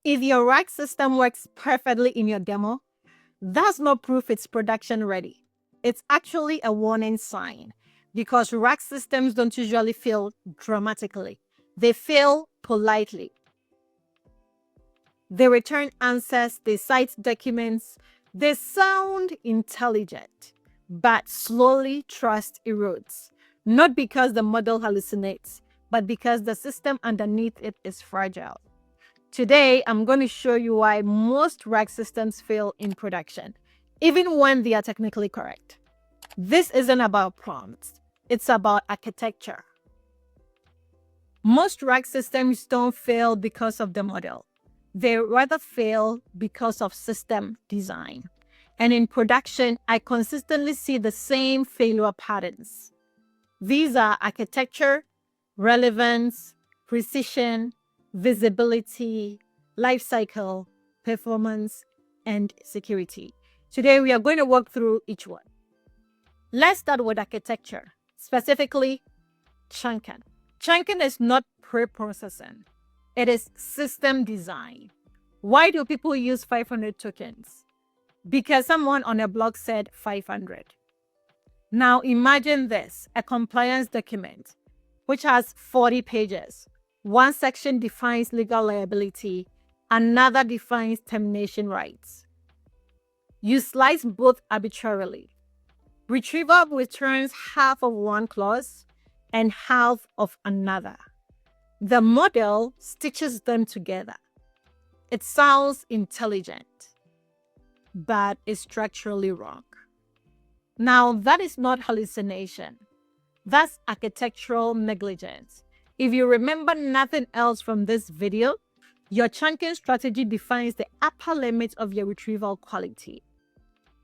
If your RAG system works perfectly in your demo, that's not proof it's production ready. It's actually a warning sign because RAG systems don't usually fail dramatically. They fail politely. They return answers, they cite documents, they sound intelligent, but slowly trust erodes. Not because the model hallucinates, but because the system underneath it is fragile. Today, I'm going to show you why most RAG systems fail in production, even when they are technically correct. This isn't about prompts, it's about architecture. Most RAG systems don't fail because of the model. They rather fail because of system design. And in production, I consistently see the same failure patterns. These are architecture, relevance, precision, visibility, lifecycle, performance, and security. Today, we are going to walk through each one. Let's start with architecture, specifically chunking. Chunking is not pre-processing. It is system design. Why do people use 500 tokens? Because someone on a blog said 500. Now imagine this, a compliance document, which has 40 pages. One section defines legal liability, another defines termination rights. You slice both arbitrarily. Retrieval returns half of one clause and half of another. The model stitches them together. It sounds intelligent, but is structurally wrong. Now, that is not hallucination. That's architectural negligence. If you remember nothing else from this video, your chunking strategy defines the upper limit of your retrieval quality.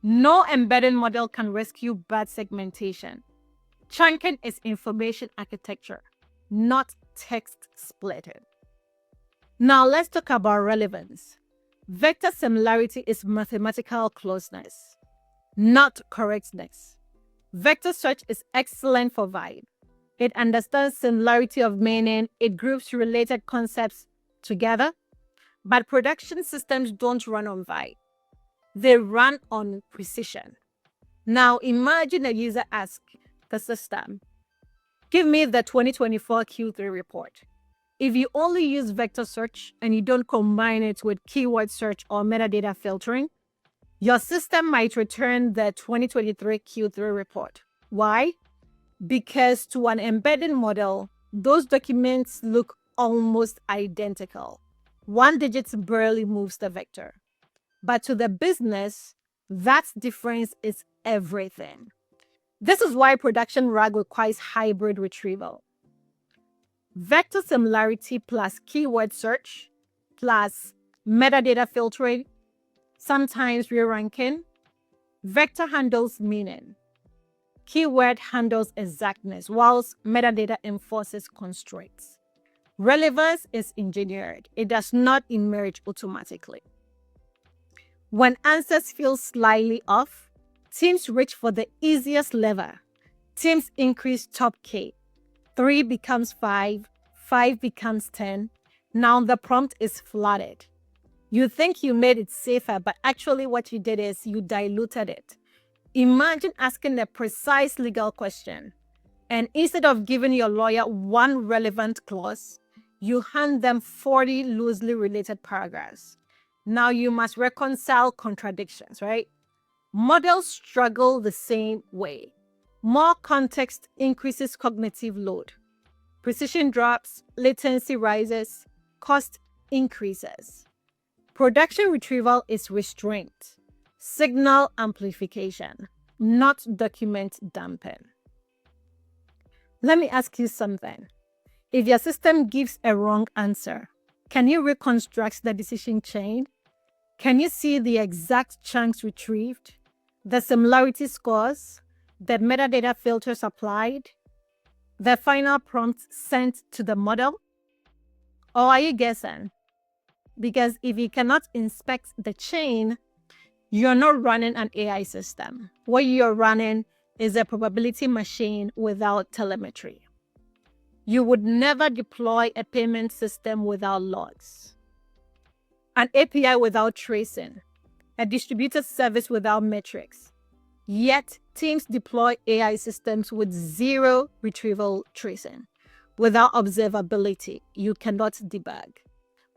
No embedding model can rescue bad segmentation. Chunking is information architecture, not text splitting. Now let's talk about relevance. Vector similarity is mathematical closeness, not correctness. Vector search is excellent for vibe. It understands similarity of meaning, it groups related concepts together, but production systems don't run on vibe. They run on precision. Now imagine a user asks the system, give me the 2024 Q3 report. If you only use vector search and you don't combine it with keyword search or metadata filtering, your system might return the 2023 Q3 report. Why? Because to an embedded model, those documents look almost identical. One digit barely moves the vector. But to the business, that difference is everything. This is why production RAG requires hybrid retrieval. Vector similarity plus keyword search plus metadata filtering, sometimes re-ranking. Vector handles meaning. Keyword handles exactness, whilst metadata enforces constraints. Relevance is engineered. It does not emerge automatically. When answers feel slightly off, teams reach for the easiest lever. Teams increase top K. 3 becomes 5, 5 becomes 10. Now the prompt is flooded. You think you made it safer, but actually what you did is you diluted it. Imagine asking a precise legal question, and instead of giving your lawyer one relevant clause, you hand them 40 loosely related paragraphs. Now you must reconcile contradictions, right? Models struggle the same way. More context increases cognitive load. Precision drops, latency rises, cost increases. Production retrieval is restraint, signal amplification, not document dumping. Let me ask you something. If your system gives a wrong answer, can you reconstruct the decision chain? Can you see the exact chunks retrieved, the similarity scores, the metadata filters applied, the final prompt sent to the model? Or are you guessing? Because if you cannot inspect the chain, you're not running an AI system. What you're running is a probability machine without telemetry. You would never deploy a payment system without logs. an API without tracing, a distributed service without metrics. Yet, teams deploy AI systems with zero retrieval tracing. Without observability, you cannot debug.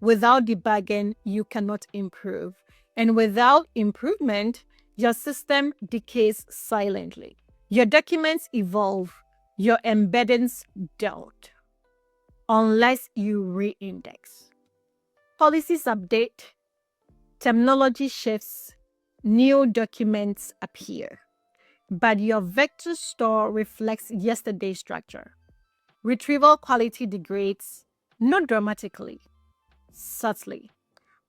Without debugging, you cannot improve. And without improvement, your system decays silently. Your documents evolve, your embeddings don't, unless you re-index. Policies update, terminology shifts, new documents appear. But your vector store reflects yesterday's structure. Retrieval quality degrades, not dramatically, subtly.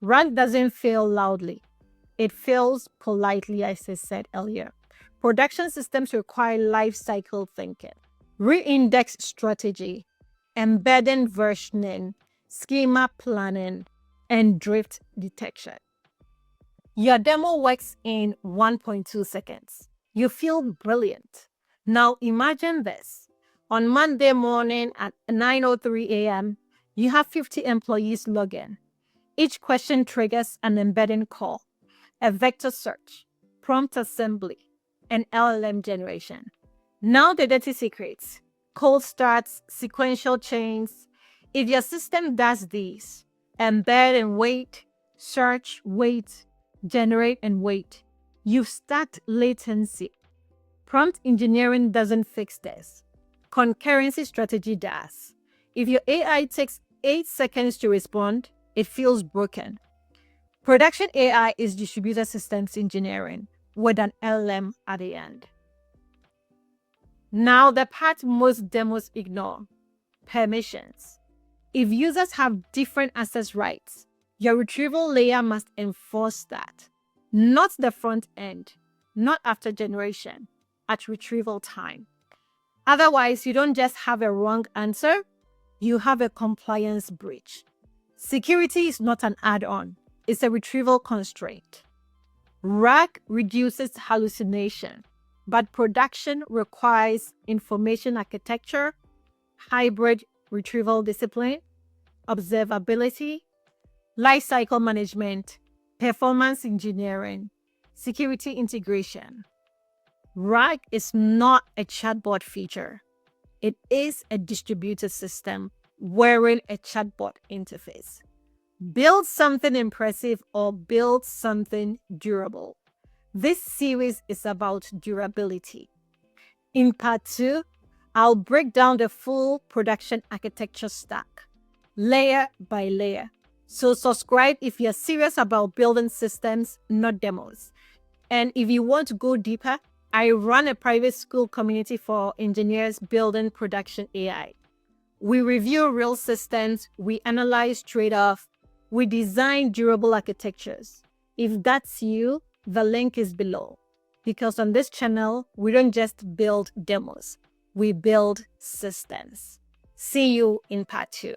RAG doesn't fail loudly. It fails politely, as I said earlier. Production systems require life cycle thinking, re-index strategy, embedding versioning, schema planning, and drift detection. Your demo works in 1.2 seconds. You feel brilliant. Now imagine this. On Monday morning at 9:03 a.m., you have 50 employees log in. Each question triggers an embedding call, a vector search, prompt assembly, and LLM generation. Now the dirty secrets: cold starts, sequential chains. If your system does these, embed and wait, search, wait, generate and wait, you've stacked latency. Prompt engineering doesn't fix this. Concurrency strategy does. If your AI takes 8 seconds to respond, it feels broken. Production AI is distributed systems engineering with an LLM at the end. Now, the part most demos ignore: permissions. If users have different access rights, your retrieval layer must enforce that. Not the front end, not after generation, at retrieval time. Otherwise, you don't just have a wrong answer, you have a compliance breach. Security is not an add-on, it's a retrieval constraint. RAG reduces hallucination, but production requires information architecture, hybrid retrieval discipline, observability, lifecycle management, performance engineering, security integration. RAG is not a chatbot feature. It is a distributed system wearing a chatbot interface. Build something impressive or build something durable. This series is about durability. In part 2, I'll break down the full production architecture stack, layer by layer. So subscribe if you're serious about building systems, not demos. And if you want to go deeper, I run a private Skool community for engineers building production AI. We review real systems, we analyze trade-off, we design durable architectures. If that's you, the link is below. Because on this channel, we don't just build demos, we build systems. See you in part 2.